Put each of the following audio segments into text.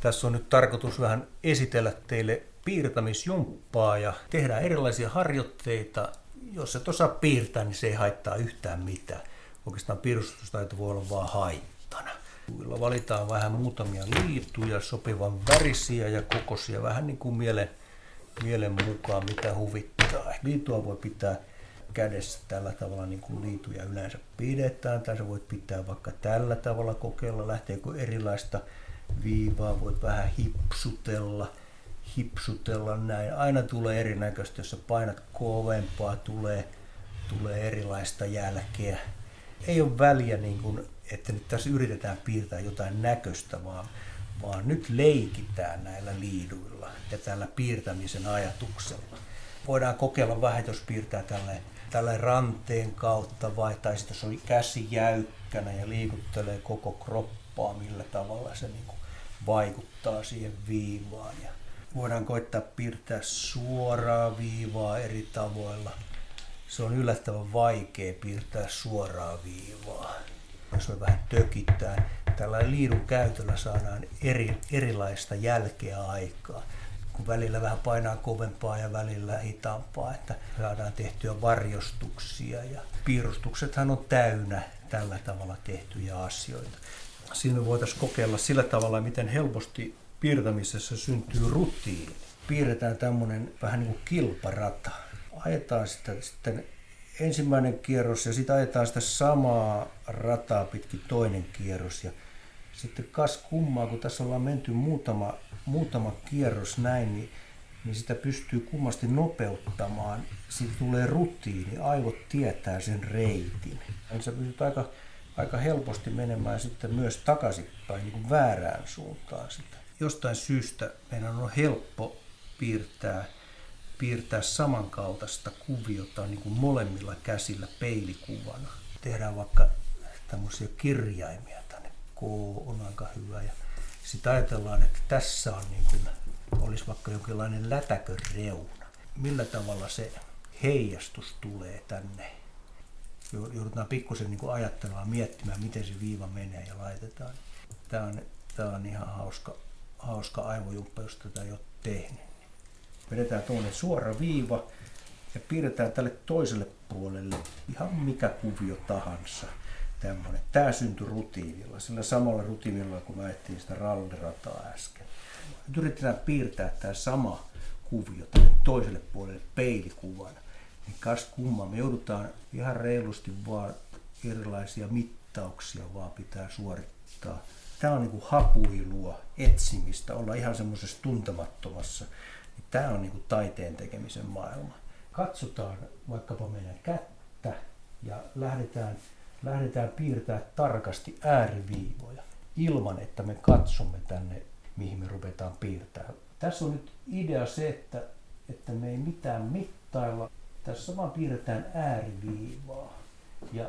Tässä on nyt tarkoitus vähän esitellä teille piirtämisjumppaa ja tehdään erilaisia harjoitteita. Jos et osaa piirtää, niin se ei haittaa yhtään mitään. Oikeastaan piirustustaito voi olla vaan haittana. Valitaan vähän muutamia liituja, sopivan värisiä ja kokoisia, vähän niin kuin mielen mukaan, mitä huvittaa. Liitua voi pitää kädessä tällä tavalla, niin kuin liituja yleensä pidetään, tai sä voit pitää vaikka tällä tavalla, kokeilla, lähteekö erilaista viivaa, voit vähän hipsutella näin. Aina tulee erinäköistä, jos sä painat kovempaa, tulee erilaista jälkeä. Ei ole väliä, niin kuin, että nyt tässä yritetään piirtää jotain näköistä, vaan nyt leikitään näillä liiduilla ja tällä piirtämisen ajatuksella. Voidaan kokeilla vähän, jos piirtää tällä ranteen kautta tai sitten jos on käsi jäykkänä ja liikuttelee koko kroppaa, millä tavalla se niin kuin vaikuttaa siihen viivaan. Ja voidaan koittaa piirtää suoraa viivaa eri tavoilla. Se on yllättävän vaikea piirtää suoraa viivaa. Jos me vähän tökitään, tällä liidun käytöllä saadaan erilaista jälkeä aikaa. Kun välillä vähän painaa kovempaa ja välillä hitaampaa, että saadaan tehtyä varjostuksia. Ja piirustuksethan on täynnä tällä tavalla tehtyjä asioita. Siinä me voitaisiin kokeilla sillä tavalla, miten helposti piirtämisessä syntyy rutiini. Piirretään tämmöinen vähän niin kuin kilparata. Ajetaan sitä sitten ensimmäinen kierros ja sitten ajetaan sitä samaa rataa pitkin toinen kierros. Ja sitten kas kummaa, kun tässä ollaan menty muutama kierros näin, niin sitä pystyy kummasti nopeuttamaan. Siitä tulee rutiini, aivot tietää sen reitin. Sä pystyt aika helposti menemään sitten myös takaisinpäin niin kuin väärään suuntaan sitä. Jostain syystä meidän on helppo piirtää samankaltaista kuviota niin kuin molemmilla käsillä peilikuvana. Tehdään vaikka tämmöisiä kirjaimia tänne. K on aika hyvä. Ja sitten ajatellaan, että tässä on niin kuin, olisi vaikka jonkinlainen lätäkön reuna. Millä tavalla se heijastus tulee tänne? Joudutaan pikkusen niin kuin ajattelemaan, miettimään, miten se viiva menee ja laitetaan. Tämä on ihan hauska aivojumppa, jos tätä ei ole tehnyt. Vedetään tuonne suora viiva ja piirretään tälle toiselle puolelle ihan mikä kuvio tahansa. Tämmöinen. Tämä syntyi rutiinilla, sillä samalla rutiinilla, kun mä ajettiin sitä rallirataa äsken. Nyt yritetään piirtää tämä sama kuvio tälle toiselle puolelle peilikuvana. Niin kas kumma, me joudutaan ihan reilusti vaan erilaisia mittauksia vaan pitää suorittaa. Tämä on niin kuin hapuilua, etsimistä, olla ihan semmoisessa tuntemattomassa. Tämä on niin kuin taiteen tekemisen maailma. Katsotaan vaikkapa meidän kättä ja lähdetään piirtämään tarkasti ääriviivoja ilman, että me katsomme tänne, mihin me ruvetaan piirtämään. Tässä on nyt idea se, että me ei mitään mittailla. Tässä vaan piirretään ääriviivaa. Ja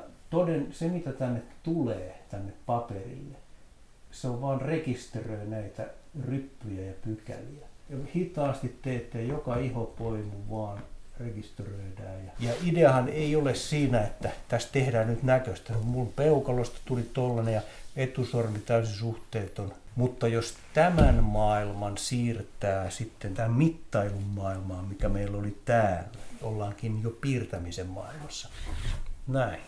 se, mitä tänne tulee, tänne paperille, se on vaan rekisteröi näitä ryppyjä ja pykäliä. Ja hitaasti teette, joka ihopoimu vaan rekisteröidään. Ja ideahan ei ole siinä, että tässä tehdään nyt näköistä. Mun peukalosta tuli tollanen ja etusormi täysin suhteeton. Mutta jos tämän maailman siirtää sitten tämän mittailun maailmaan, mikä meillä oli täällä, ollaankin jo piirtämisen maailmassa. Näin.